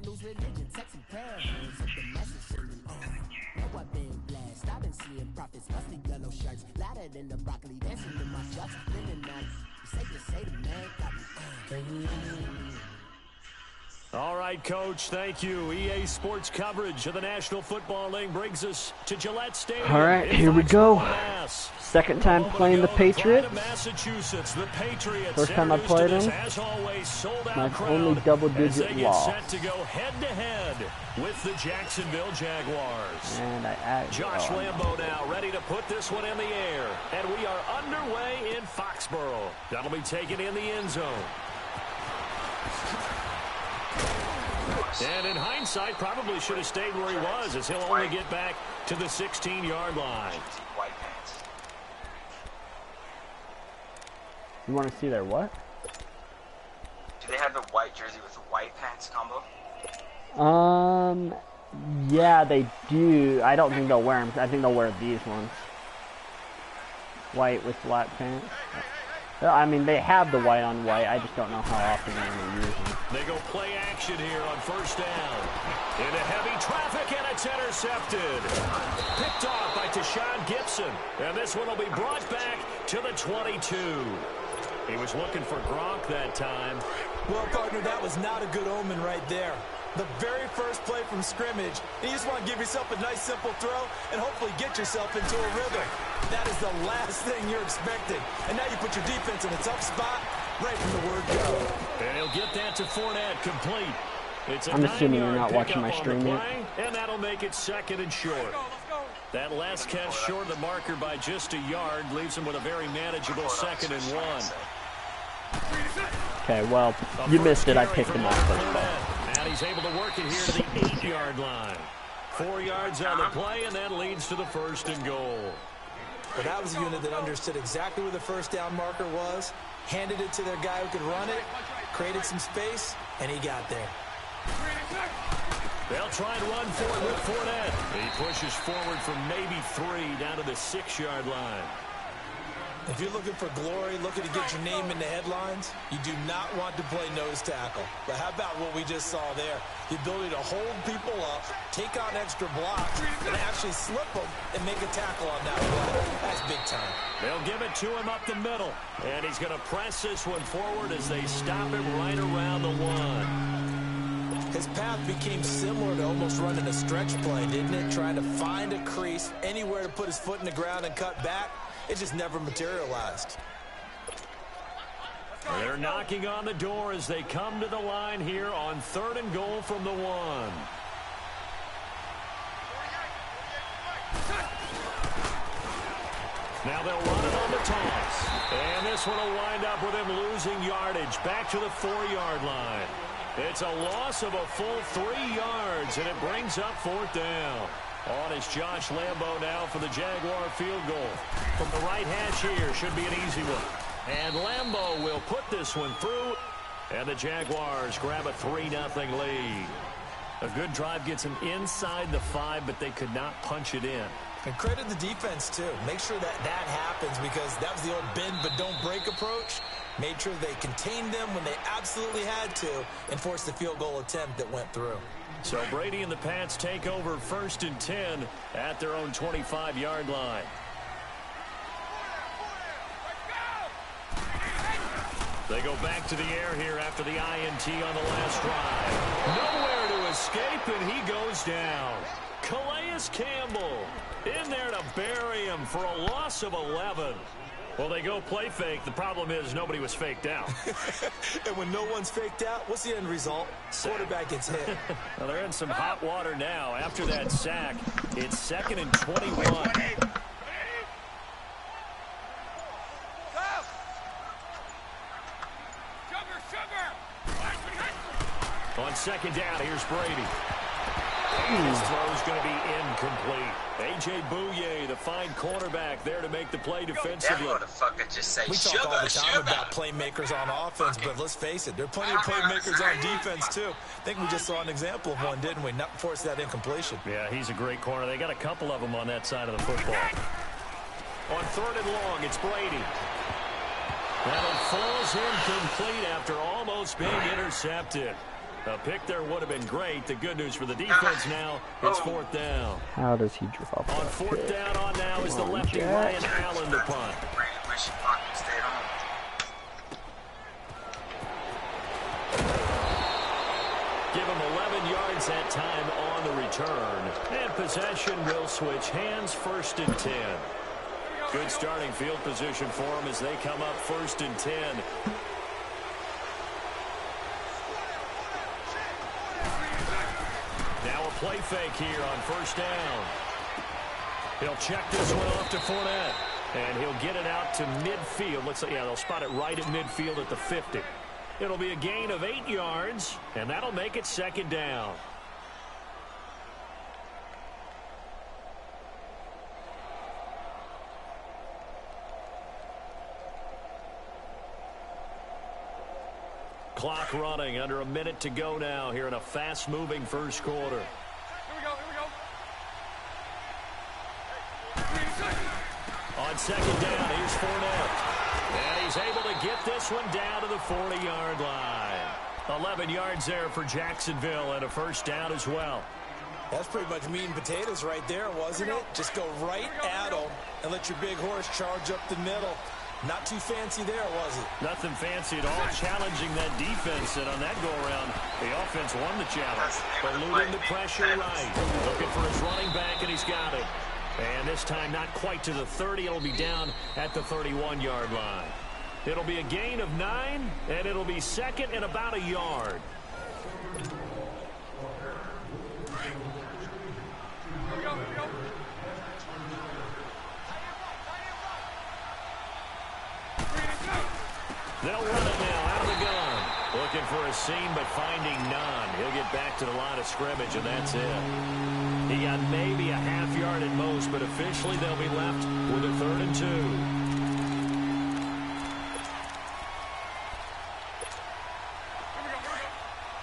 lose religion, text and parents of the message singing. No, I've been blessed. I've been seeing prophets, mostly yellow shirts, louder than the broccoli, dancing in my chucks, living nights. You say to say the man got me. All right, Coach, thank you. EA Sports coverage of the National Football League brings us to Gillette Stadium. All right, here we go. Mass. Second time playing the Patriots. The Patriots. First time I played them. My only double-digit loss. Set to go head-to-head with the Jacksonville Jaguars. And Josh Lambo now ready to put this one in the air. And we are underway in Foxborough. That'll be taken in the end zone. And in hindsight, probably should have stayed where he was, as he'll only get back to the 16-yard line. You want to see their what? Do they have the white jersey with the white pants combo? Yeah, they do. I don't think they'll wear them. I think they'll wear these ones. White with black pants. I mean, they have the white on white. I just don't know how often they're going to use them. They go play action here on first down. Into heavy traffic, and it's intercepted. Picked off by Tashawn Gibson. And this one will be brought back to the 22. He was looking for Gronk that time. Well, partner, that was not a good omen right there. The very first play from scrimmage, and you just want to give yourself a nice, simple throw and hopefully get yourself into a rhythm. That is the last thing you're expecting. And now you put your defense in a tough spot right from the word go. And he'll get that to Fournette, complete. It's I'm assuming you're not watching my stream yet. And that'll make it second and short. That last catch short of the marker by just a yard leaves him with a very manageable 2nd and 1. Okay, well, you missed it. I picked him off first ball. And he's able to work it here to the 8-yard line. 4 yards on the play, and that leads to the 1st and goal. But that was a unit that understood exactly where the first down marker was, handed it to their guy who could run it, created some space, and he got there. They'll try and run for it with Fournette. He pushes forward from maybe 3 down to the 6-yard line. If you're looking for glory, looking to get your name in the headlines, you do not want to play nose tackle. But how about what we just saw there? The ability to hold people up, take on extra blocks, and actually slip them and make a tackle on that play. That's big time. They'll give it to him up the middle. And he's going to press this one forward as they stop him right around the 1. His path became similar to almost running a stretch play, didn't it? Trying to find a crease, anywhere to put his foot in the ground and cut back. It just never materialized. They're knocking on the door as they come to the line here on 3rd and goal from the 1. Now they'll run it on the toss. And this one will wind up with him losing yardage back to the 4-yard line. It's a loss of a full 3 yards, and it brings up 4th down. On is Josh Lambo now for the Jaguar field goal. From the right hash here, should be an easy one. And Lambo will put this one through, and the Jaguars grab a 3-0 lead. A good drive gets them inside the 5, but they could not punch it in. And credit the defense, too. Make sure that happens, because that was the old bend but don't break approach. Made sure they contained them when they absolutely had to and forced the field goal attempt that went through. So Brady and the Pats take over 1st and 10 at their own 25-yard line. They go back to the air here after the INT on the last drive. Nowhere to escape, and he goes down. Calais Campbell in there to bury him for a loss of 11. Well, they go play fake. The problem is nobody was faked out. And when no one's faked out, what's the end result? Quarterback gets hit. Well, they're in some hot water now. After that sack, it's 2nd and 21. On 2nd down, here's Brady. His throw's going to be incomplete. A.J. Bouye, the fine cornerback, there to make the play defensively. That motherfucker just say we talk all the time about playmakers on offense, but let's face it, there are plenty of playmakers on defense, too. I think we just saw an example of one, didn't we? Not force that incompletion. Yeah, he's a great corner. They got a couple of them on that side of the football. On 3rd and long, it's Brady. That one falls incomplete after almost being intercepted. A pick there would have been great. The good news for the defense now, it's 4th down. How does he drop On that 4th pick? down on now is the lefty Jack. Ryan Allen to punt. Wish Parkman stayed home. Give him 11 yards that time on the return. And possession will switch hands, 1st and 10. Good starting field position for them as they come up 1st and 10. Now a play fake here on 1st down. He'll check this one off to Fournette. And he'll get it out to midfield. Looks like, yeah, they'll spot it right at midfield at the 50. It'll be a gain of 8 yards, and that'll make it 2nd down. Clock running, under a minute to go now here in a fast-moving 1st quarter. Here we go. On 2nd down, here's Fournette. And he's able to get this one down to the 40-yard line. 11 yards there for Jacksonville and a 1st down as well. That's pretty much meat and potatoes right there, wasn't it? Just go right at them and let your big horse charge up the middle. Not too fancy there, was it? Nothing fancy at all, challenging that defense, and on that go-around, the offense won the challenge. Eluding the pressure right. Looking for his running back, and he's got it. And this time not quite to the 30. It'll be down at the 31-yard line. It'll be a gain of 9, and it'll be 2nd and about a yard. They'll run it now out of the gun. Looking for a seam, but finding none. He'll get back to the line of scrimmage, and that's it. He got maybe a half yard at most, but officially they'll be left with a 3rd and 2.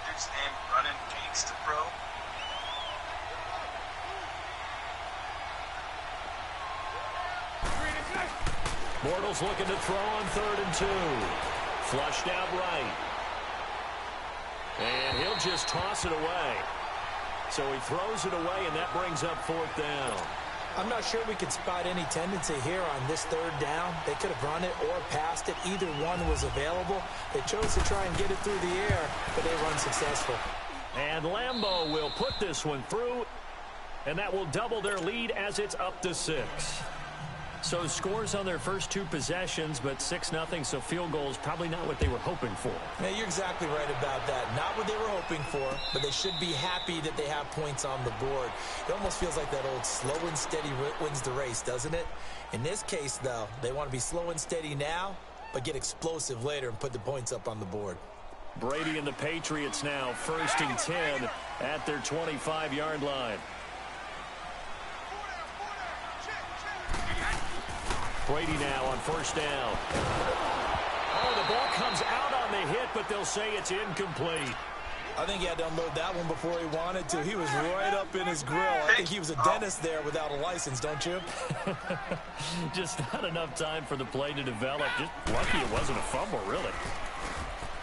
Dude's name running gangsta, bro. Bortles looking to throw on 3rd and 2. Flushed out right. And he'll just toss it away. So he throws it away, and that brings up 4th down. I'm not sure we could spot any tendency here on this 3rd down. They could have run it or passed it. Either one was available. They chose to try and get it through the air, but they were unsuccessful. And Lambeau will put this one through, and that will double their lead as it's up to 6. So scores on their first 2 possessions, but 6-0, so field goals probably not what they were hoping for. Yeah, you're exactly right about that. Not what they were hoping for, but they should be happy that they have points on the board. It almost feels like that old slow and steady wins the race, doesn't it? In this case, though, they want to be slow and steady now, but get explosive later and put the points up on the board. Brady and the Patriots now 1st and 10 at their 25-yard line. Brady now on 1st down. Oh, the ball comes out on the hit, but they'll say it's incomplete. I think he had to unload that one before he wanted to. He was right up in his grill. I think he was a dentist there without a license, don't you? Just not enough time for the play to develop. Just lucky it wasn't a fumble, really.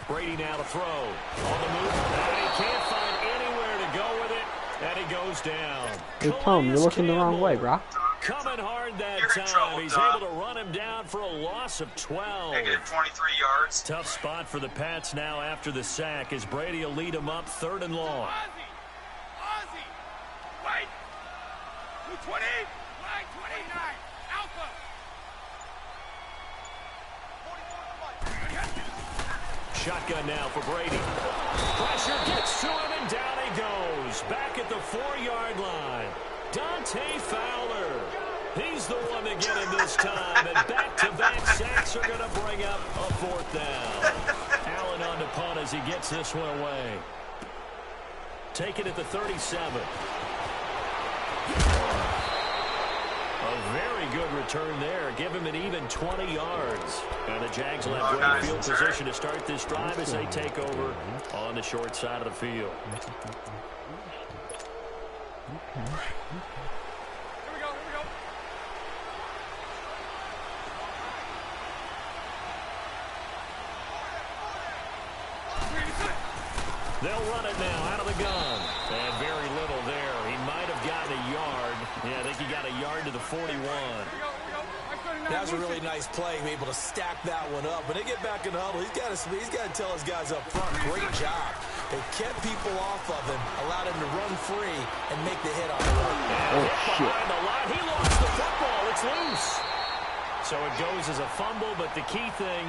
Brady now to throw. On the move. And he can't find anywhere to go with it. And he goes down. Hey, Tom, you're looking the wrong way, bro. Coming hard that time. Trouble, He's Tom. able to run him down for a loss of 12. Negative 23 yards. Tough spot for the Pats now after the sack as Brady will lead them up 3rd and long. Ozzie! Wait! 220! Line 29! Alpha! Shotgun now for Brady. Pressure gets to him and down he goes. Back at the 4-yard line. Dante Fowler. He's the one to get him this time. And back-to-back sacks are going to bring up a 4th down. Allen on the punt as he gets this one away. Take it at the 37. A very good return there. Give him an even 20 yards. And the Jags will have great field position to start this drive as they take over on the short side of the field. Here we go, here we go. They'll run it now out of the gun. And very little there. He might have gotten a yard. Yeah, I think he got a yard to the 41. That was a really nice play, able to stack that one up. When they get back in the huddle, he's got to tell his guys up front, great job. They kept people off of him, allowed him to run free and make the hit on the run. And behind the line, he lost the football. It's loose. So it goes as a fumble, but the key thing,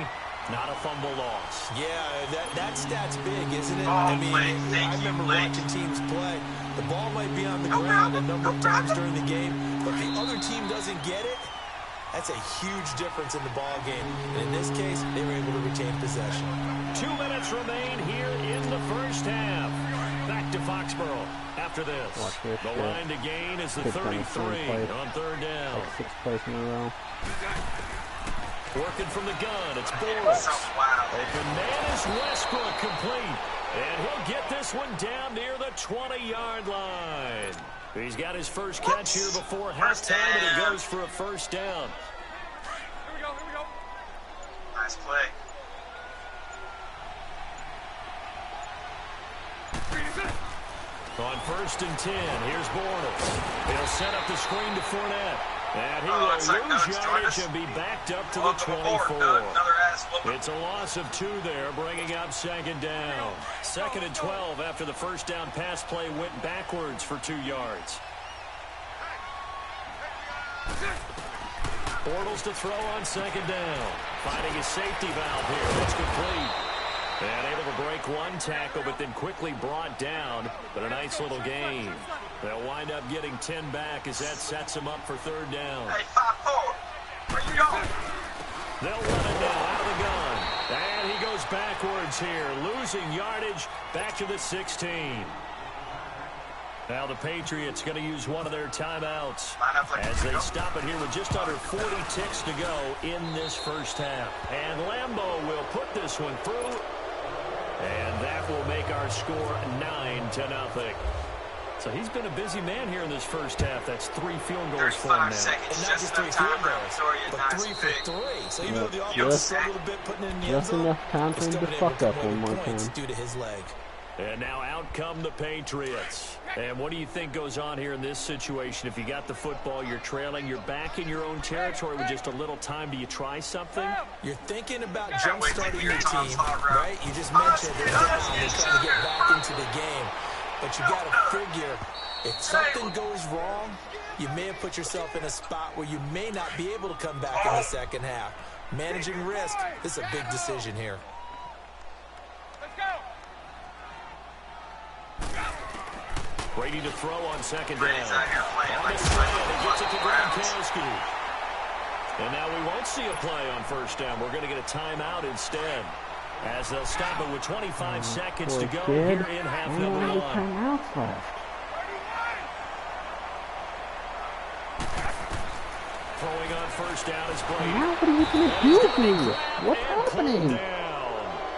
not a fumble loss. Yeah, that stat's big, isn't it? I mean, I remember watching teams play. The ball might be on the ground a number of times during the game, but the other team doesn't get it. That's a huge difference in the ball game. And in this case, they were able to retain possession. 2 minutes remain here in the first half. Back to Foxborough after this. The line to gain is the 33 on third down. Like 6 plays in a row. Working from the gun, it's Boris. Open man is Westbrook, complete. And he'll get this one down near the 20-yard line. He's got his first catch here before halftime, and he goes for a first down. Here we go. Nice play. On 1st and 10, here's Bortles. He'll set up the screen to Fournette. And he will lose yardage and be backed up to the 24. It's a loss of 2 there, bringing up second down. 2nd and 12 after the first down pass play went backwards for 2 yards. Bortles to throw on second down. Finding his safety valve here. It's complete. And able to break one tackle, but then quickly brought down. But a nice little gain. They'll wind up getting 10 back as that sets them up for third down. Hey, 5-4. Where you going? They'll run it now out of the gun. And he goes backwards here, losing yardage back to the 16. Now the Patriots going to use one of their timeouts as they stop it here with just under 40 ticks to go in this first half. And Lambeau will put this one through. And that will make our score 9-0. So he's been a busy man here in this first half. That's 3 field goals for him now. And not just 3 field goals, but 3 for 3. So even though the offense struggled a bit putting it in the end zone, enough time for him to fuck up one more time. Due to his leg. And now out come the Patriots. And what do you think goes on here in this situation? If you got the football, you're trailing, you're back in your own territory with just a little time. Do you try something? You're thinking about jump-starting your team, right? You just mentioned they're down, they're trying to get back into the game. But you got to figure, if something goes wrong, you may have put yourself in a spot where you may not be able to come back in the second half. Managing risk, this is a big decision here. Let's go. Brady to throw on second down. On the side, he gets it to Gronkowski. And now we won't see a play on first down. We're going to get a timeout instead, as they'll stop it with 25 seconds to go here in half number 1. Throwing on first down is Brady. What are you going to do? What's happening?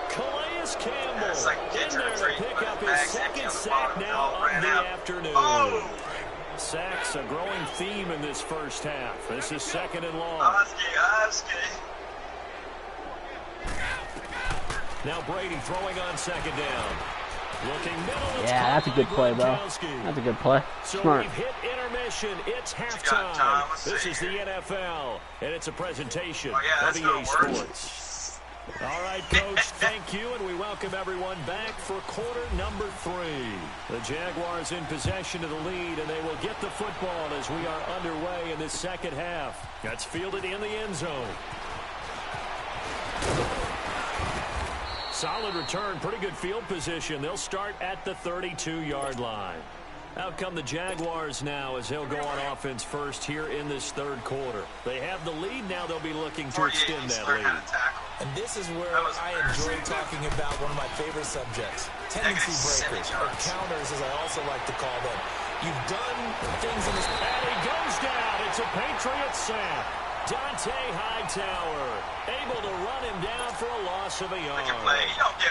Calais Campbell in there to pick up his second sack now of the afternoon. Sacks a growing theme in this first half. This is 2nd and long. Now Brady throwing on second down. Looking middle. Yeah, that's a good play, bro. That's a good play. Smart. So we've hit intermission. It's halftime. This is the NFL, and it's a presentation of EA Sports. All right, Coach, thank you, and we welcome everyone back for quarter number 3. The Jaguars in possession of the lead, and they will get the football as we are underway in this second half. That's fielded in the end zone. Solid return, pretty good field position. They'll start at the 32-yard line. Out come the Jaguars now as they'll go on offense first here in this third quarter. They have the lead. Now they'll be looking to extend that lead. And this is where I enjoy talking about one of my favorite subjects, tendency breakers, or counters as I also like to call them. You've done things in this... And he goes down. It's a Patriot sack. Dante Hightower able to run him down for a loss of a yard.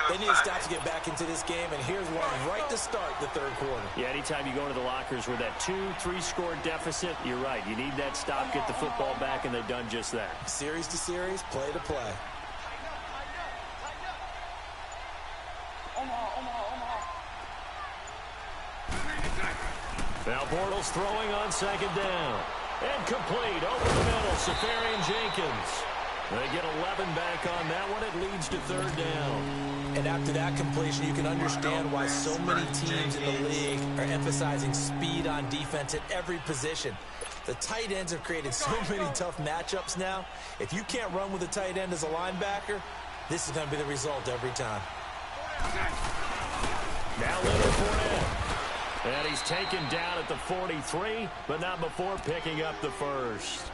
They need to stop to get back into this game, and here's one right to start the third quarter. Yeah, anytime you go into the lockers with that 2-3 score deficit, you're right. You need that stop, get the football back, and they've done just that. Series to series, play to play. Omaha. Now Bortles throwing on second down. And complete over the middle, Safarian Jenkins. They get 11 back on that one. It leads to third down. And after that completion, you can understand why so many teams in the league are emphasizing speed on defense at every position. The tight ends have created so many tough matchups now. If you can't run with a tight end as a linebacker, this is going to be the result every time. Now Leonard Fournette. And he's taken down at the 43, but not before picking up the first.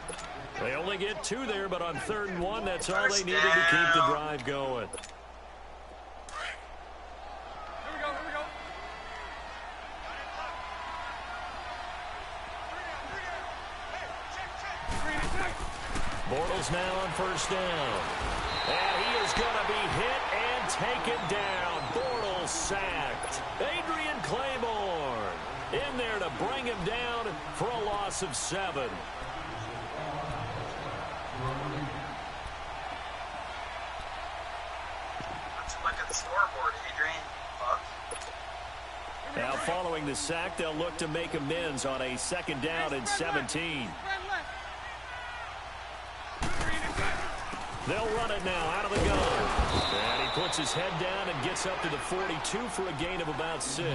They only get 2 there, but on 3rd and 1, that's all they needed to keep the drive going. Bortles now on first down. And he is going to be hit and taken down. Bortles sacked. Adrian Claiborne in there to bring him down for a loss of 7. Let's look at the scoreboard, Adrian. Fuck. Now following the sack, they'll look to make amends on a 2nd down and 17. They'll run it now out of the gun. And he puts his head down and gets up to the 42 for a gain of about 6.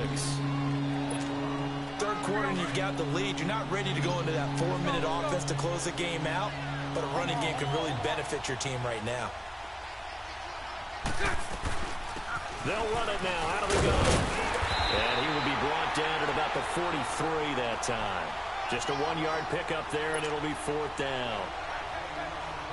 Third quarter and you've got the lead. You're not ready to go into that 4-minute offense to close the game out, but a running game can really benefit your team right now. They'll run it now out of the gun. And he will be brought down at about the 43 that time. Just a 1-yard pickup there, and it'll be 4th down.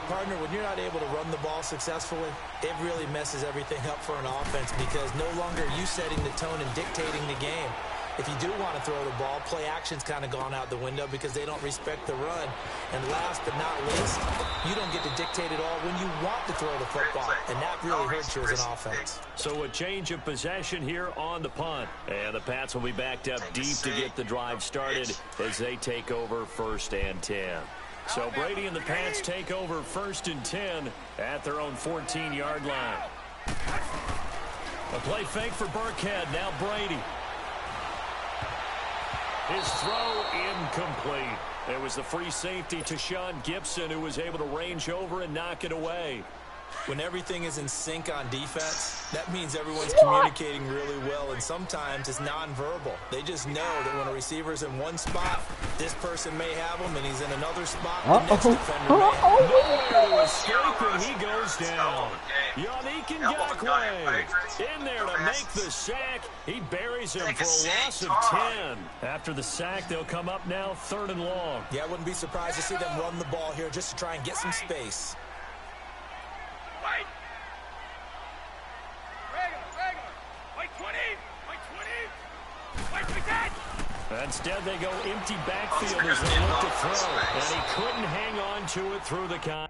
Partner, when you're not able to run the ball successfully, it really messes everything up for an offense because no longer are you setting the tone and dictating the game. If you do want to throw the ball, play action's kind of gone out the window because they don't respect the run. And last but not least, you don't get to dictate it all when you want to throw the football, and that really hurts you as an offense. So a change of possession here on the punt. And the Pats will be backed up deep to get the drive started as they take over 1st and 10. So Brady and the Pats take over 1st and 10 at their own 14-yard line. A play fake for Burkhead. Now Brady. His throw incomplete. It was the free safety to Sean Gibson who was able to range over and knock it away. When everything is in sync on defense, that means everyone's communicating really well, and sometimes it's nonverbal. They just know that when a receiver's in one spot, this person may have him, and he's in another spot, the next defender may have him. Nowhere to escape, and he goes down. Yannick Ngakoue in there to make the sack. He buries him for a loss of 10. After the sack, they'll come up now 3rd and long. Yeah, I wouldn't be surprised to see them run the ball here just to try and get some space. Instead, they go empty backfield as they look to throw. And he couldn't hang on to it through the con.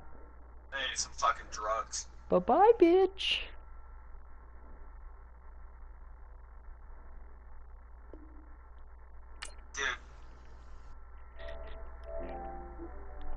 They need some fucking drugs. Bye-bye, bitch.